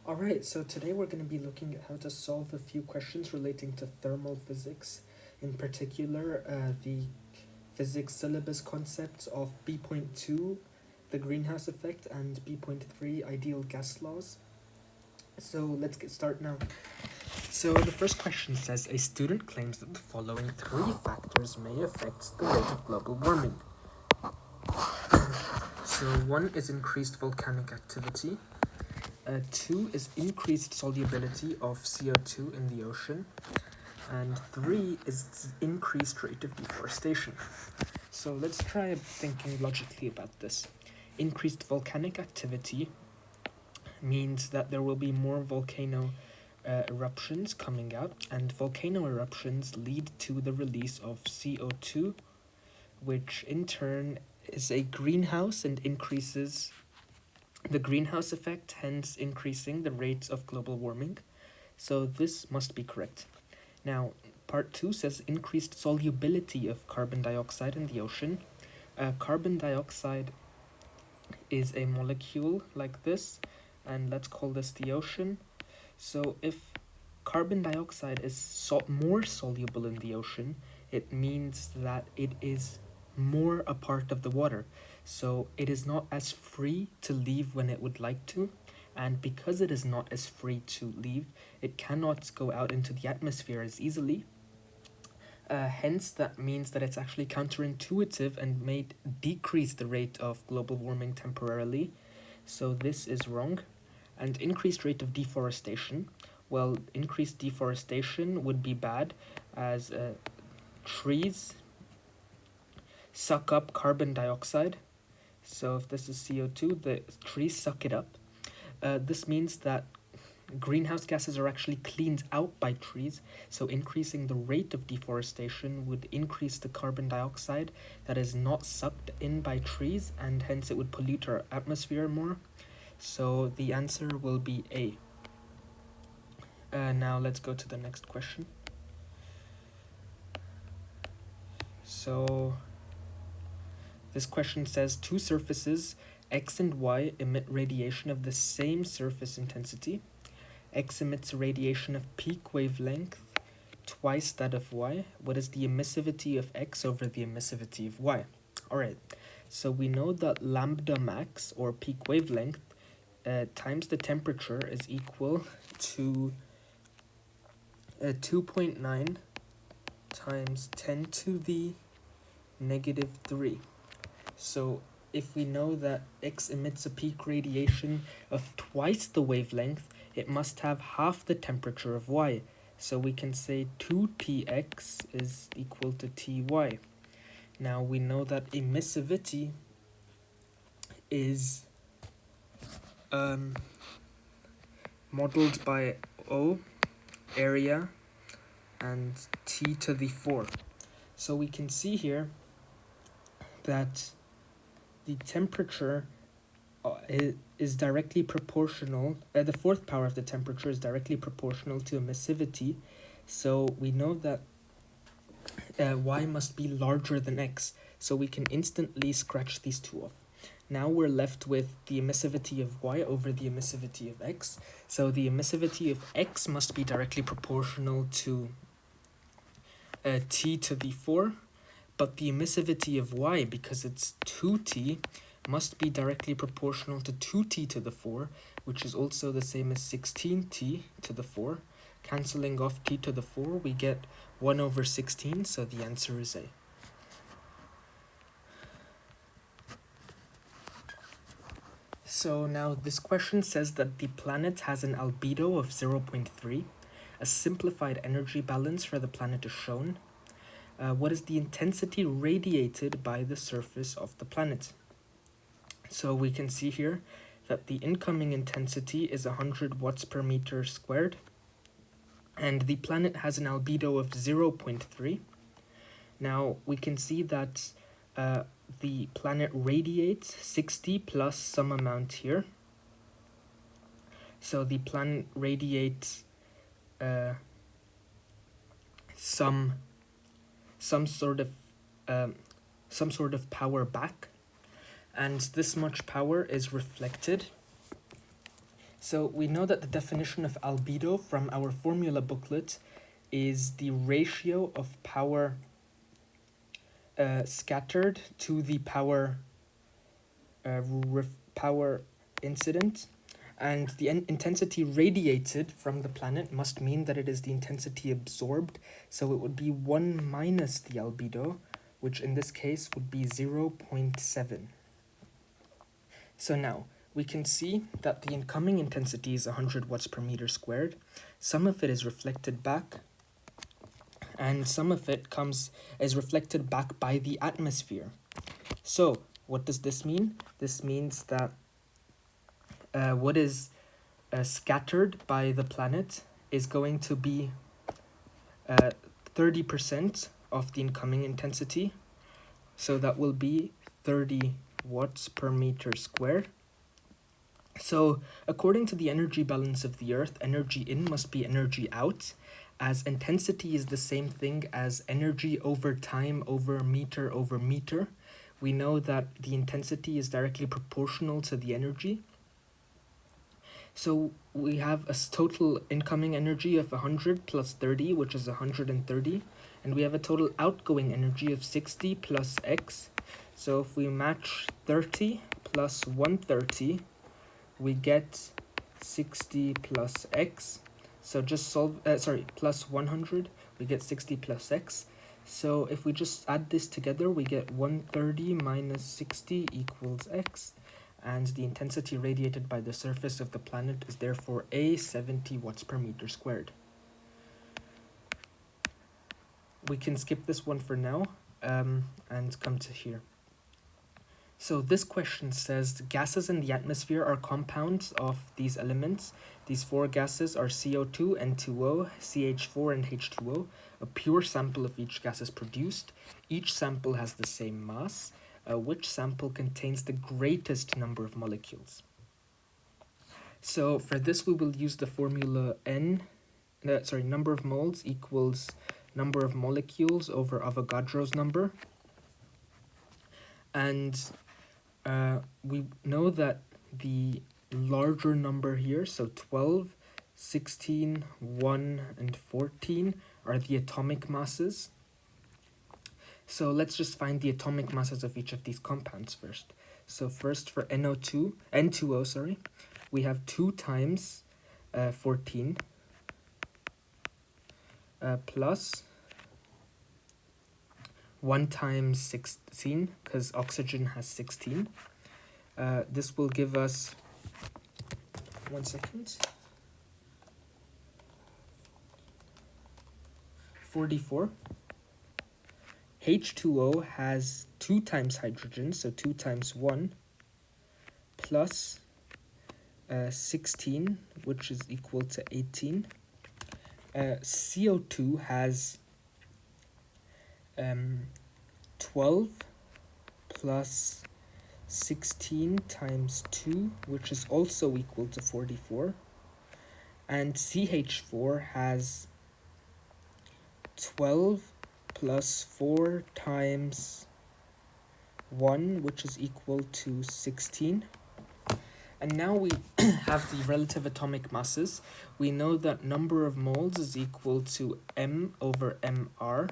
Alright, so today we're going to be looking at how to solve a few questions relating to thermal physics, in particular the physics syllabus concepts of B.2, the greenhouse effect, and B.3, ideal gas laws. So let's get started now. So the first question says, a student claims that the following three factors may affect the rate of global warming. So one is increased volcanic activity. Two is increased solubility of CO2 in the ocean. And three is increased rate of deforestation. So let's try thinking logically about this. Increased volcanic activity means that there will be more volcano eruptions coming out, and volcano eruptions lead to the release of CO2, which in turn is a greenhouse and increases the greenhouse effect, hence increasing the rates of global warming. So this must be correct. Now, part 2 says increased solubility of carbon dioxide in the ocean. Carbon dioxide is a molecule like this, and let's call this the ocean. So if carbon dioxide is more soluble in the ocean, it means that it is more a part of the water. So it is not as free to leave when it would like to, and because it is not as free to leave, it cannot go out into the atmosphere as easily. Hence, that means that it's actually counterintuitive and may decrease the rate of global warming temporarily. So this is wrong. And increased rate of deforestation. Well, increased deforestation would be bad, as trees suck up carbon dioxide. So if this is CO2, the trees suck it up. This means that greenhouse gases are actually cleaned out by trees, so increasing the rate of deforestation would increase the carbon dioxide that is not sucked in by trees, and hence it would pollute our atmosphere more. So the answer will be A. Now let's go to the next question. So this question says two surfaces, X and Y, emit radiation of the same surface intensity. X emits a radiation of peak wavelength twice that of Y. What is the emissivity of X over the emissivity of Y? Alright, so we know that lambda max, or peak wavelength, times the temperature is equal to 2.9 times 10 to the negative 3. So if we know that X emits a peak radiation of twice the wavelength, it must have half the temperature of Y. So we can say 2Tx is equal to Ty. Now we know that emissivity is modeled by O, area, and T to the 4. So we can see here that the temperature is directly proportional, the fourth power of the temperature is directly proportional to emissivity. So we know that Y must be larger than X. So we can instantly scratch these two off. Now we're left with the emissivity of Y over the emissivity of X. So the emissivity of X must be directly proportional to T to the 4. But the emissivity of Y, because it's 2T, must be directly proportional to 2T to the 4, which is also the same as 16T to the 4. Cancelling off T to the 4, we get 1 over 16, so the answer is A. So now this question says that the planet has an albedo of 0.3. A simplified energy balance for the planet is shown. What is the intensity radiated by the surface of the planet? So we can see here that the incoming intensity is 100 watts per meter squared, and the planet has an albedo of 0.3. Now we can see that the planet radiates 60 plus some amount here. So the planet radiates some sort of power back, and this much power is reflected. So we know that the definition of albedo from our formula booklet is the ratio of power scattered to the power power incident, and the intensity radiated from the planet must mean that it is the intensity absorbed, so it would be 1 minus the albedo, which in this case would be 0.7. So now, we can see that the incoming intensity is 100 watts per meter squared. Some of it is reflected back, and some of it is reflected back by the atmosphere. So, what does this mean? This means that what is scattered by the planet is going to be 30% of the incoming intensity. So that will be 30 watts per meter squared. So according to the energy balance of the Earth, energy in must be energy out, as intensity is the same thing as energy over time over meter. We know that the intensity is directly proportional to the energy. So we have a total incoming energy of 100 plus 30, which is 130. And we have a total outgoing energy of 60 plus x. So if we match 30 plus 130, we get 60 plus x. So just solve, plus 100, we get 60 plus x. So if we just add this together, we get 130 minus 60 equals x. And the intensity radiated by the surface of the planet is therefore 70 watts per meter squared. We can skip this one for now and come to here. So this question says gases in the atmosphere are compounds of these elements. These four gases are CO2, N2O, CH4, and H2O. A pure sample of each gas is produced. Each sample has the same mass. Which sample contains the greatest number of molecules? So for this we will use the formula number of moles equals number of molecules over Avogadro's number. And we know that the larger number here, so 12, 16, 1, and 14 are the atomic masses. So let's just find the atomic masses of each of these compounds first. So first for N2O, we have 2 times 14 plus 1 times 16, because oxygen has 16. This will give us, 1 second, 44. H2O has 2 times hydrogen, so 2 times 1, plus 16, which is equal to 18. CO2 has 12 plus 16 times 2, which is also equal to 44. And CH4 has 12 plus 4 times 1, which is equal to 16. And now we have the relative atomic masses. We know that number of moles is equal to m over mr.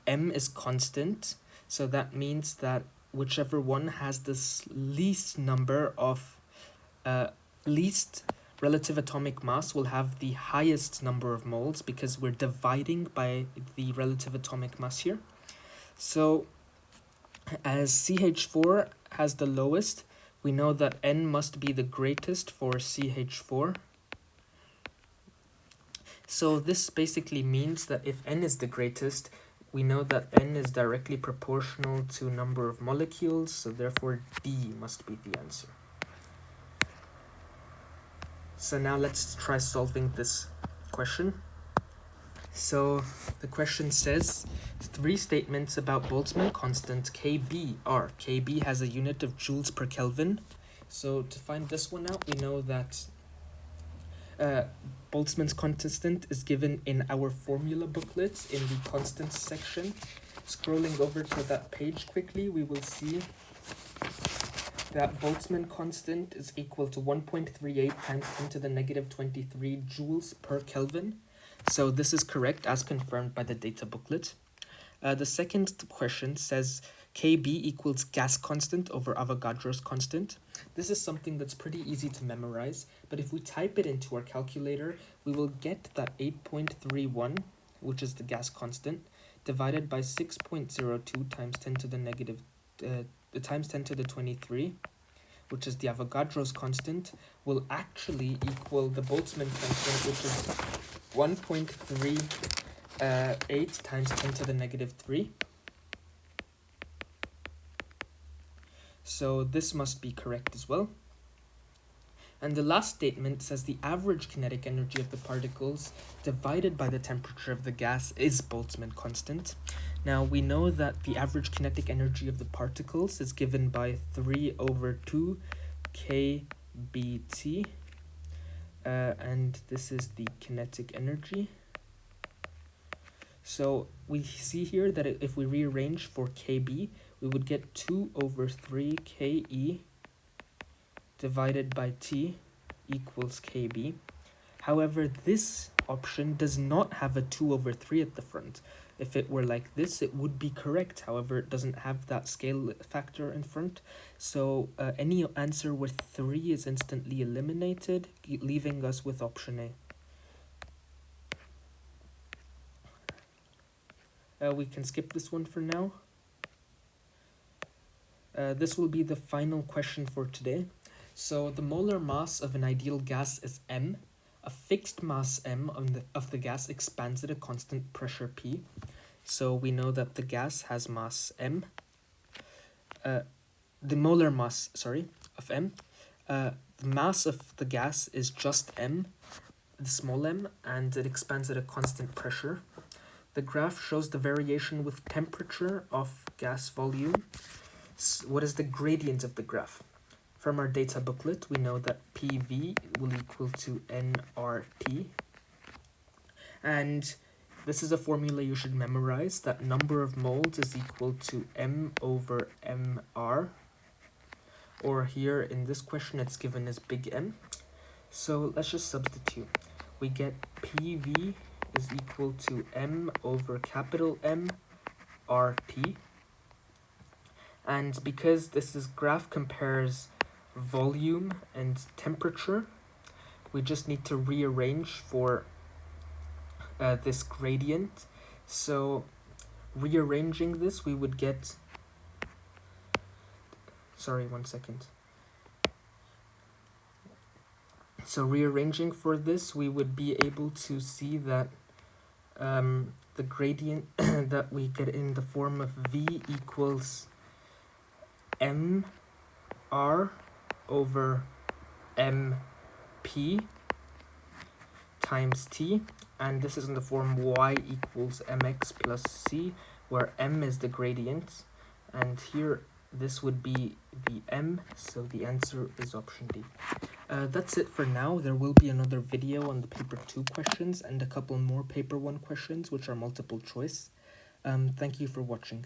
M is constant, so that means that whichever one has this least number of least relative atomic mass will have the highest number of moles, because we're dividing by the relative atomic mass here. So as CH4 has the lowest, we know that N must be the greatest for CH4. So this basically means that if N is the greatest, we know that N is directly proportional to number of molecules, so therefore D must be the answer. So now let's try solving this question. So the question says 3 statements about Boltzmann constant Kb are. Kb has a unit of joules per Kelvin. So to find this one out, we know that Boltzmann's constant is given in our formula booklet in the constants section. Scrolling over to that page quickly, we will see that Boltzmann constant is equal to 1.38 times 10 to the negative 23 joules per Kelvin. So this is correct as confirmed by the data booklet. The second question says Kb equals gas constant over Avogadro's constant. This is something that's pretty easy to memorize, but if we type it into our calculator, we will get that 8.31, which is the gas constant, divided by 6.02 times 10 to the negative times 10 to the 23, which is the Avogadro's constant, will actually equal the Boltzmann constant, which is 1.38 times 10 to the negative 3. So this must be correct as well. And the last statement says the average kinetic energy of the particles divided by the temperature of the gas is Boltzmann constant. Now we know that the average kinetic energy of the particles is given by 3 over 2 kBt, and this is the kinetic energy. So we see here that if we rearrange for kb, we would get 2 over 3 ke divided by t equals kb. However, this option does not have a 2 over 3 at the front. If it were like this, it would be correct. However, it doesn't have that scale factor in front. So any answer with 3 is instantly eliminated, leaving us with option A. We can skip this one for now. This will be the final question for today. So the molar mass of an ideal gas is m. A fixed mass m of the gas expands at a constant pressure P. So we know that the gas has mass m. The molar mass, of m. The mass of the gas is just m, the small m, and it expands at a constant pressure. The graph shows the variation with temperature of gas volume. So what is the gradient of the graph? From our data booklet, we know that PV will equal to nRT. And this is a formula you should memorize, that number of moles is equal to m over mr. Or here in this question, it's given as big M. So let's just substitute. We get PV is equal to m over capital M RT. And because this graph compares volume and temperature, we just need to rearrange for this gradient. So rearranging this, we would get, So rearranging for this, we would be able to see that the gradient that we get in the form of V equals mr over mp times t, and this is in the form y equals mx plus c, where m is the gradient, and here this would be the m, so the answer is option D. That's it for now. There will be another video on the paper 2 questions and a couple more paper 1 questions, which are multiple choice. Thank you for watching.